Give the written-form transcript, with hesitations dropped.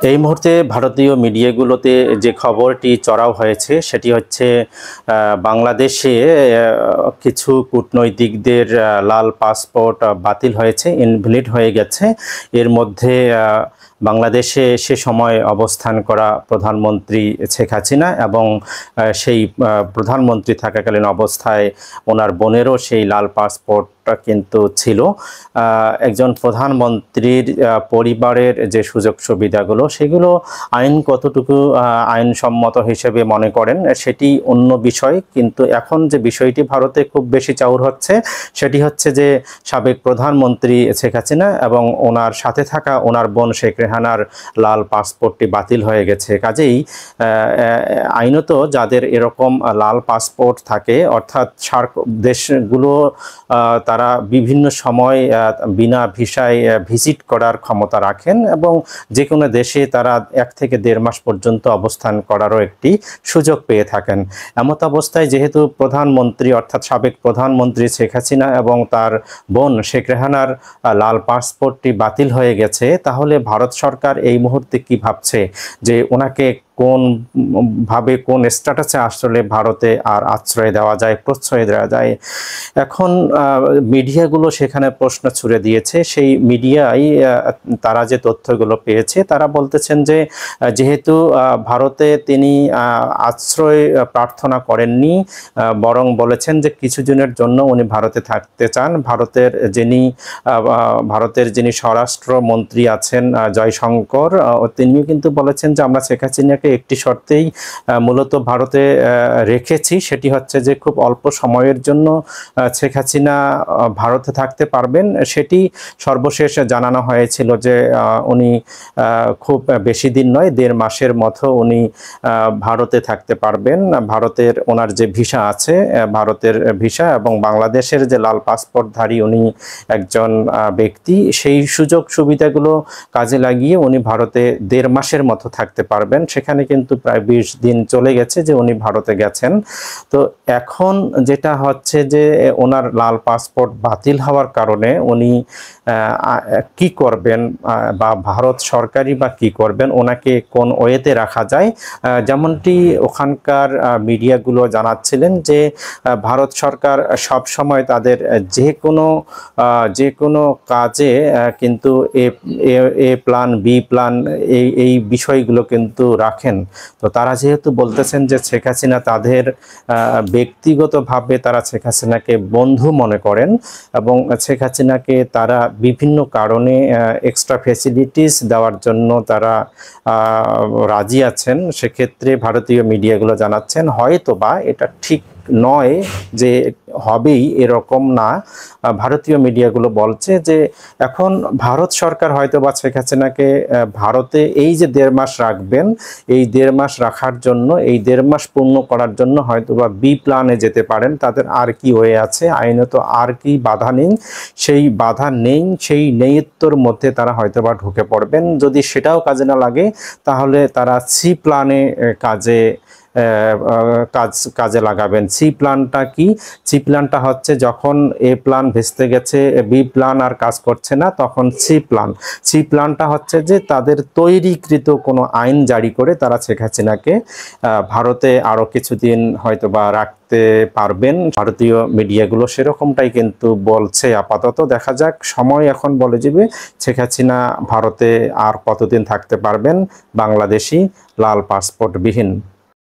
এই মুহূর্তে ভারতীয় মিডিয়াগুলোতে যে খবরটি চড়াও হয়েছে সেটি হচ্ছে বাংলাদেশে কিছু কূটনৈতিকদের লাল পাসপোর্ট বাতিল হয়েছে, ইনভ্যালিড হয়ে গেছে। এর মধ্যে বাংলাদেশে সে সময় অবস্থান করা প্রধানমন্ত্রী শেখ হাসিনা এবং সেই প্রধানমন্ত্রী থাকাকালীন অবস্থায় ওনার বোনেরও সেই লাল পাসপোর্ট কিন্তু ছিল। একজন প্রধানমন্ত্রীর পরিবারের যে সুযোগ সুবিধাগুলো সেগুলো আইন কতটুকু আইনসম্মত হিসেবে মনে করেন সেটি অন্য বিষয়, কিন্তু এখন যে বিষয়টি ভারতে খুব বেশি চাউর হচ্ছে সেটি হচ্ছে যে সাবেক প্রধানমন্ত্রী শেখ হাসিনা এবং ওনার সাথে থাকা ওনার বোন শেখ রেহানার লাল পাসপোর্টটি বাতিল হয়ে গেছে। কাজেই আইনত যাদের এরকম লাল পাসপোর্ট থাকে, অর্থাৎ সার্ক দেশগুলো তারা বিভিন্ন সময় বিনা ভিসায় ভিজিট করার ক্ষমতা রাখেন এবং যে কোনো দেশে তারা 1 থেকে 1.5 মাস পর্যন্ত অবস্থান করারও একটি সুযোগ পেয়ে থাকেন। এমত অবস্থায় যেহেতু প্রধানমন্ত্রী অর্থাৎ সাবেক প্রধানমন্ত্রী শেখ হাসিনা এবং তার বোন শেখ রেহানার লাল পাসপোর্টটি বাতিল হয়ে গেছে, তাহলে ভারত সরকার এই মুহূর্তে কি ভাবছে যে ওনাকে কোন স্ট্যাটাসে আসলে ভারতে আর আশ্রয় দেওয়া যায়, প্রশ্রয় দেওয়া যায়। এখন মিডিয়াগুলো সেখানে প্রশ্ন ছুড়ে দিয়েছে। সেই মিডিয়ায় তারা যে তথ্যগুলো পেয়েছে তারা বলতেছেন যে যেহেতু ভারতে তিনি আশ্রয় প্রার্থনা করেননি, বরং বলেছেন যে কিছুদিনের জন্য উনি ভারতে থাকতে চান। ভারতের যিনি স্বরাষ্ট্রমন্ত্রী আছেন জয়শঙ্কর, তিনিও কিন্তু বলেছেন যে আমরা শেখ হাসিনাকে একটি শর্তেই মূলত ভারতে রেখেছি, সেটি হচ্ছে যে খুব অল্প সময়ের জন্য শেখ হাসিনা ভারতে থাকতে পারবেন। সেটি সর্বশেষ জানানো হয়েছিল যে উনি খুব বেশি দিন নয়, 1.5 মাসের মতো উনি ভারতে থাকতে পারবেন। ভারতের ওনার যে ভিসা আছে, ভারতের ভিসা এবং বাংলাদেশের যে লাল পাসপোর্টধারী উনি একজন ব্যক্তি, সেই সুযোগ সুবিধাগুলো কাজে লাগিয়ে উনি ভারতে 1.5 মাসের মতো থাকতে পারবেন। সেখানে কিন্তু প্রায় 20 দিন চলে গেছে যে উনি ভারতে গেছেন। তো এখন যেটা হচ্ছে যে ওনার লাল পাসপোর্ট বাতিল হওয়ার কারণে উনি কি করবেন বা ভারত সরকারই বা কি করবেন, ওনাকে কোন ওয়েতে রাখা যায়। যেমনটি ওখানকার মিডিয়াগুলো জানাচ্ছিলেন যে ভারত সরকার সব সময় তাদের যে কোনো কাজে কিন্তু এ প্ল্যান বি প্ল্যান এই বিষয়গুলো কিন্তু রাখেন। তো তারা যেহেতু বলতেছেন যে শেখ হাসিনা তাদের ব্যক্তিগতভাবে তারা শেখ হাসিনাকে বন্ধু মনে করেন এবং শেখ হাসিনাকে তারা বিভিন্ন কারণে এক্সট্রা ফ্যাসিলিটিস দেওয়ার জন্য তারা রাজি আছেন, সেক্ষেত্রে ভারতীয় মিডিয়াগুলো জানাচ্ছেন হয়তোবা এটা ঠিক নয় যে হবেই এরকম না। ভারতীয় মিডিয়াগুলো বলছে যে এখন ভারত সরকার হয়তোবা শেখ হাসিনাকে ভারতে এই যে 1.5 মাস রাখবেন, এই 1.5 মাস রাখার জন্য, এই 1.5 মাস পূর্ণ করার জন্য হয়তোবা বি প্ল্যানে যেতে পারেন। তাদের আর কি হয়ে আছে, আইনত আর কি বাধা নেই, সেই বাধা নেই, সেই নেয়ত্বর মধ্যে তারা হয়তোবা ঢুকে পড়বেন। যদি সেটাও কাজে না লাগে তাহলে তারা সি প্ল্যানে কাজে লাগাবেন। সি প্ল্যানটা কি? সি প্ল্যানটা হচ্ছে যখন এ প্ল্যান ভেস্তে গেছে, বি প্ল্যান আর কাজ করছে না, তখন সি প্ল্যানটা হচ্ছে যে তাদের তৈরিকৃত কোনো আইন জারি করে তারা শেখ হাসিনাকে ভারতে আরও কিছুদিন হয়তোবা রাখতে পারবেন। ভারতীয় মিডিয়াগুলো সেরকমটাই কিন্তু বলছে। আপাতত দেখা যাক, সময় এখন বলে যাবে শেখ হাসিনা ভারতে আর কতদিন থাকতে পারবেন বাংলাদেশি লাল পাসপোর্ট বিহীন।